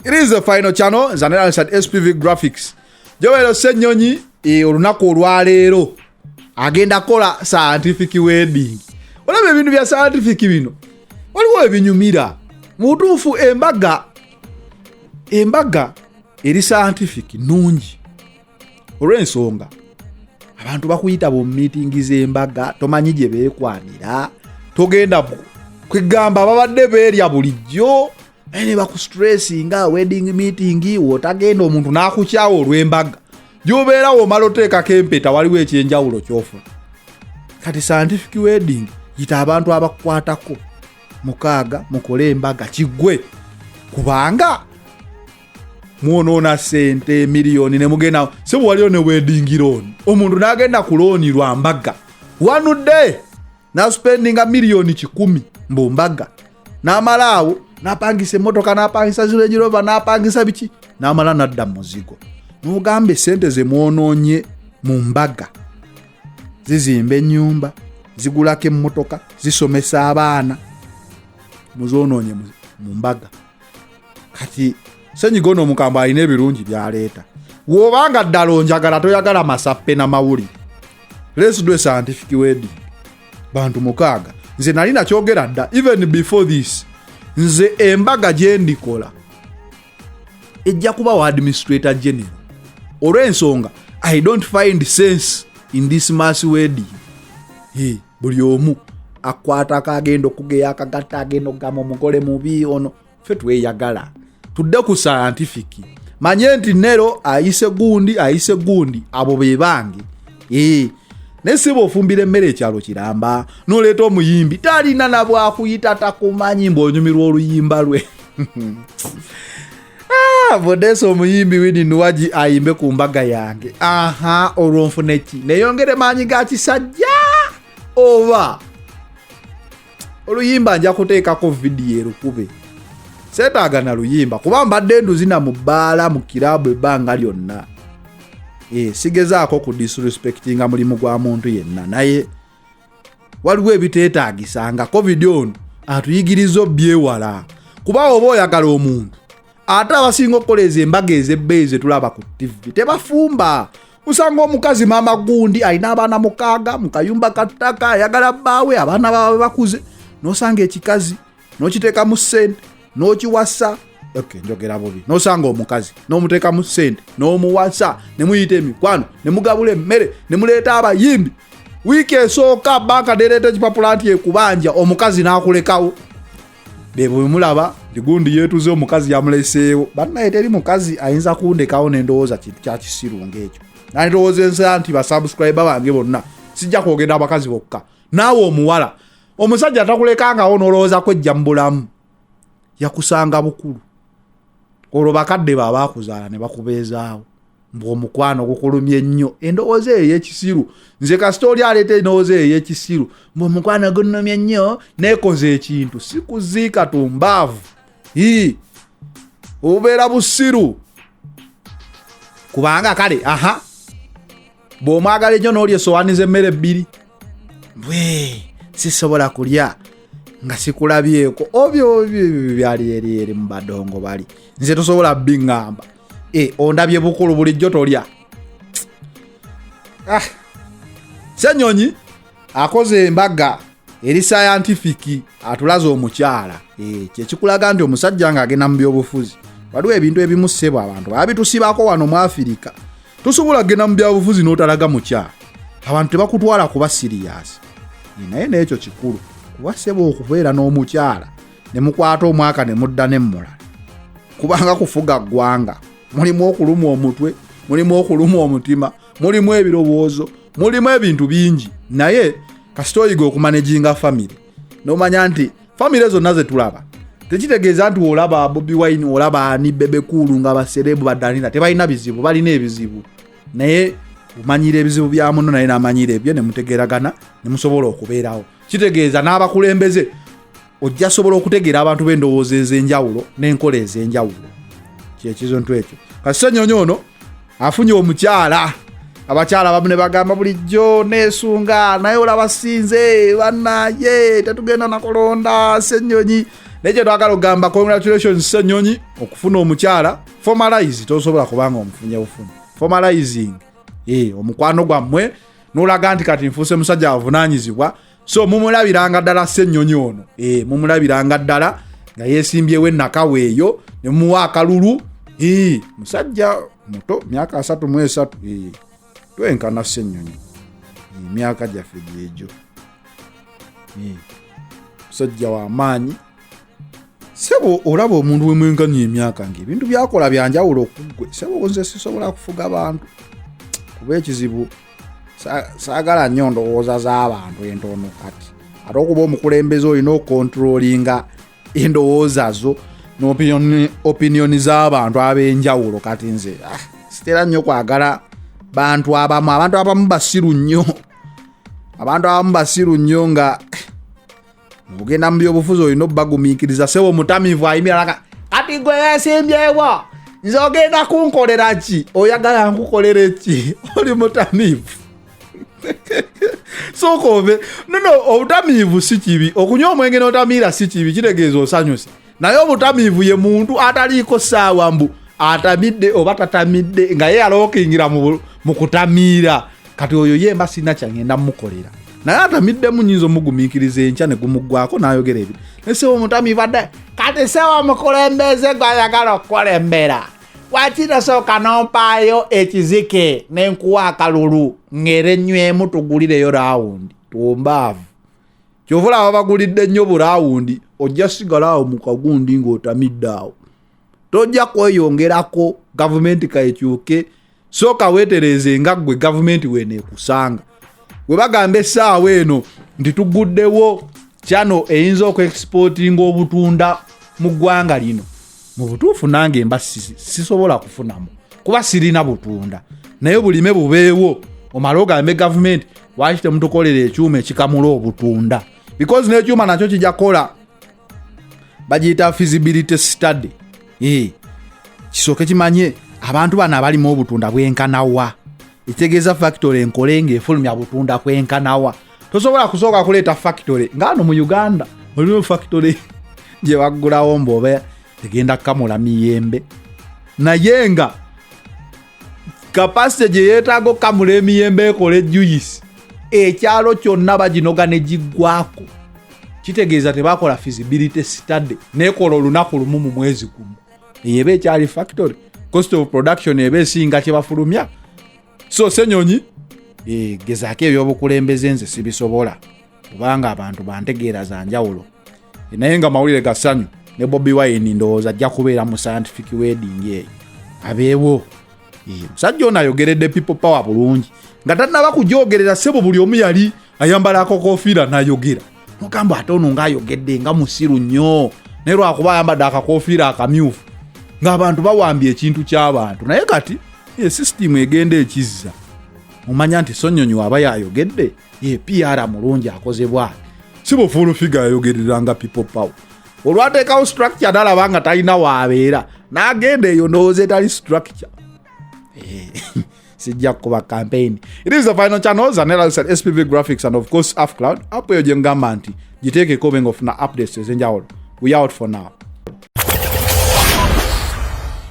It is the final channel. It's an analysis at SPV Graphics. Joel Senyonyi olunaku olwaleero agenda kola scientific wedding. Olaba ebintu bya scientific bino waliwo ebinyumira mutuufu embaga eri scientific nungi olw'ensonga abantu bakuyita mu meeting z'embaga tomanyi gye beekwanira togenda kwegamba babadde beerya bulijjo ne bakustressing wedding meeting wotagenda omuntu n'akukyawa olw'embaga gy'obeerawo omala oteekako empeta waliwo ekyenjawulo ky'ofuna kati scientific wedding yita abantu abakukwatako mukaaga mukole embaga kiggwe kubanga mwonoona sente miliyoni ne mugenda se waliyo ne wedding loan omuntu n'agenda kulooni lwa mbaga one day na spending miliyoni 10 mbu mbaga n'amalaawo n'apangisa emmotoka n'apangisa Range Rover n'apangisa biki n'amala n'adda muzigo n'ogambe sente ze mwonoonye mu mbaga zizimba ennyumba zigulako emmotoka zisomesa abaana muzoonoonye mu mbaga kati senyiga ono omukambwe alina ebirungi byaleeta w'obanga ddala onjagala toyagala masappe na mawulire let's do a scientific wedding bantu mukaaga nze nali nakyogera dda even before this nze embaga gye ndikola ejja kuba wa administrator general olw'ensonga I don't find sense in this mass wedding buli omu akwata akagenda okugeya akagatta agenda okugamba omugole mubi ono ffe tweyagala tudde ku scientific manye nti nero ayise gundi abo be bange nesiba ofumbira emmere ekyalo kiramba noleeta omuyimbi talina nabwakuyita takumanyi mb'onyumirwa oluyimba lwe bodesa omuyimbi Winnie Nuwaji ayimbe ku mbaga yange olwo nfune ki neyongere maanyi ga kisajja oba oluyimba nja kuteekako vidiyo erukube seetaaga na luyimba kuba mbadde nduzina mu bbaala mu kirabu ebbanga lyonna sigezaako ku disrespectinga mulimu gwa muntu yenna naye waliwo ebiteetaagisa covid ono atuyigiriza obyewala kuba oba oyagala omuntu ate abasinga okukoleza embaga ez'ebbeeyi ze tulaba ku TV tebafumba usanga omukazi maama gundi alina abaana 6 mu kayumba kattaka ayagala bbaawe abaana baabwe bakuze n'osanga ekikazi n'okiteeka mu ssente n'okiwasa njogera bubi n'osanga omukazi n'omuteeka mu ssente n'omuwasa ne muyita emikwano ne mugabula emmere ne muleeta abayimbi wiiki esooka banka nereeta ekipapula nti ekubanja omukazi n'akulekawo bebo bemulaba gundi yeetuze omukazi yamuleseewo bannaye teri mukazi ayinza kundekawo n'endowooza kintu kya kisiru ng'ekyo nandowooza ensa nti basubscriber bange bonna sijja kwogenda abakazi bokka naawe omuwala omusajja atakulekangawo n'olowooza kwejja mu bulamu yakusanga bukulu olwo bakadde baba akuzaala ne bakubeezaawo mbu omukwano gukulumye ennyo endowooza ey'ekisiru nze kasitooli aleeta endowooza ey'ekisiru mbu omukwano gunnumye ennyo neekoze ekintu sikuziika tumbaavu obeera busiru kubanga kale bw'omwagala ennyo n'olya essowaani z'emmere 2 sisobola kulya nga sikulabyeko obyo byali eri mu badongo bali nze tosobola biŋŋamba ondabye bukulu bulijjo tolya Senyonyi akoze embaga eri scientific atulaze omukyala kyekikulaga nti omusajja ng'agenda mu byobufuzi waliwo ebintu ebimu ssebo abantu babitusibako wano mu Afirika tosobola genda mu byobufuzi n'otalaga mukyala abantu tebakutwala kuba serious naye n'ekyo kikulu kuba ssebo okubeera n'omukyala ne mukwata omwaka ne mudda n'emmula kubanga kufuga ggwanga mulimu okuluma omutwe mulimu okuluma omutima mulimu ebirowoozo mulimu ebintu bingi naye kasitoyiga okumanaginga family n'omanya nti family zonna ze tulaba tekitegeeza nti olaba Bobi Wine olaba ani Bebe Cool nga baserebu badanira tebalina bizibu balina ebizibu naye umanyira ebizibu bya muno naye n'amanyira ebyo ne mutegeragana ne musobola okubeerawo kitegeeza n'abakulembeze ojja sobola okutegeera abantu b'endowooza ez'enjawulo n'enkola ez'enjawulo kyekizontu ekyo Senyonyi ono afunye omukyala abakyala abamu ne bagamba bulijjo neesunga naye olaba sinze bannaye tetugenda na kolonda Senyonyi Neje twagala gamba congratulations Ssenyonyi okufuna omukyala. Formalize tosobola kubanga omufunye bufunye. Formalizing omukwano gwammwe nolaga nti kati nfuse musajja avunanyizibwa. So mumulabiranga ddala Ssenyonyi ono. Mumulabiranga ddala nga yesimbyewo ennakawe eyo ne muwa akalulu. Musajja muto myaka 33 twenkana Ssenyonyi. Myaka gyaffe gyejo. Musajja wa maanyi. Sebo olaba omuntu wemwenkanye emyaka ng'ebintu byakola byanjawulo okuggwe. Sebo nze sisobola kufuga abantu. Kuba ekizibu saagala nnyo ndowooza z'abantu entono kati. Ate okuba omukulembeze olina okontrolinga endowooza zo n'opinioni z'abantu ab'enjawulo kati nze sitera nnyo kwagala bantu abamu basiru nnyo. Abantu abamu basiru nnyo nga mugenda mu byobufuzi olina obbagumiikiriza. Sebo mutamivu ayimira kati gwe yesimbyewo nze ogenda kunkolera ki? Oyagala nkukolere ki? Oli mutamivu. Sokove obutamivu si kibi. Okunywa omwenge n'otamiira si kibi, kitegeeza osanyuse. Naye obutamivu ye muntu ataliiko ssaawa mbu atamidde oba tatamidde nga ye alookingira mu kutamiira. Kati oyo yemba sina kyangenda mukolera. Naye atamiddemu nyinza omugumiikiriza enkya ne gumuggwako n'ayogera ebyo. Nese omutamivu adde kati sewa omukulembeze gw'ayagala okukolembera. Wakira sooka n'ompaayo ekizike n'enkuwa akalulu ng'era ennywemu tugulireyo laawundi tumbaavu. Kyovula aba bagulidde nnyo bulaawundi ojja sigala awo mu kagundi ng'otamidde awo. Tojja kweyongerako gavumenti kaekyuke. Sooka weetereeze nga ggwe gavumenti weeneekusanga. Bwe bagamba essaawa eno nti tuguddewo kyano eyinza okuexportinga obutunda mu ggwanga lino. Mu butuufu nange mba sisobola kufunamu kuba sirina butunda. Naye bulime bubeewo omala ogambe gavumenti lwaki temutukolera ekyuma ekikamula obutunda. Because n'ekyuma nakyo kijja kola bagiyita feasibility study. Kisooke kimanye abantu bano abalimu obutunda bwenkanawa. Itegeeza factory enkole ng'efulumya butunda kwenkanawa. Tosobola kusooka kuleeta factory ng'ano mu Uganda mulimu factory gye baggulawo mbobe tegenda kamula miyembe. Naye nga kapasite gye yeetaaga okamula emiyembe ekole juice ekyalo kyonna baginoga ne giggwako. Kitegeeza tebakola feasibility study nekola olunaku lumu mu mwezi gumu. Eba ekyali factory cost of production eba esinga kye bafulumya. So Ssenyonyi gezaako ebyobukulembeze nze sibisobola kubanga abantu bantegeera za njawulo. Naye nga mawulire ga ssanyu ne Bobi Wine ndowooza ajja kubeera mu scientific wedding eyo abeewo. Musajja ono ayogeredde people power bulungi nga tannaba kugyogerera. Sebo buli omu yali ayambala akakofiira n'ayogera. Mugamba ate ono ng'ayogedde nga musiru nnyo naye lwakuba ayambadde akakofiira akamyufu ng'abantu bawambye ekintu ky'abantu. Naye kati system egenda ekizza. Mumanya nti Ssenyonyi waba yayogedde PR mulungi akozebwa. Si bufuulu figa ayogereranga people power. Olwateekawo structure n'alaba nga talina waabeera n'agenda eyo ndowooza etali structure. Sijja kuba campaign. It is the final channel Zanella at SPV Graphics and of course AFCloud. Apo yo jengamba nti giteekeko bengo funa updates ezenjawulo. We out for now.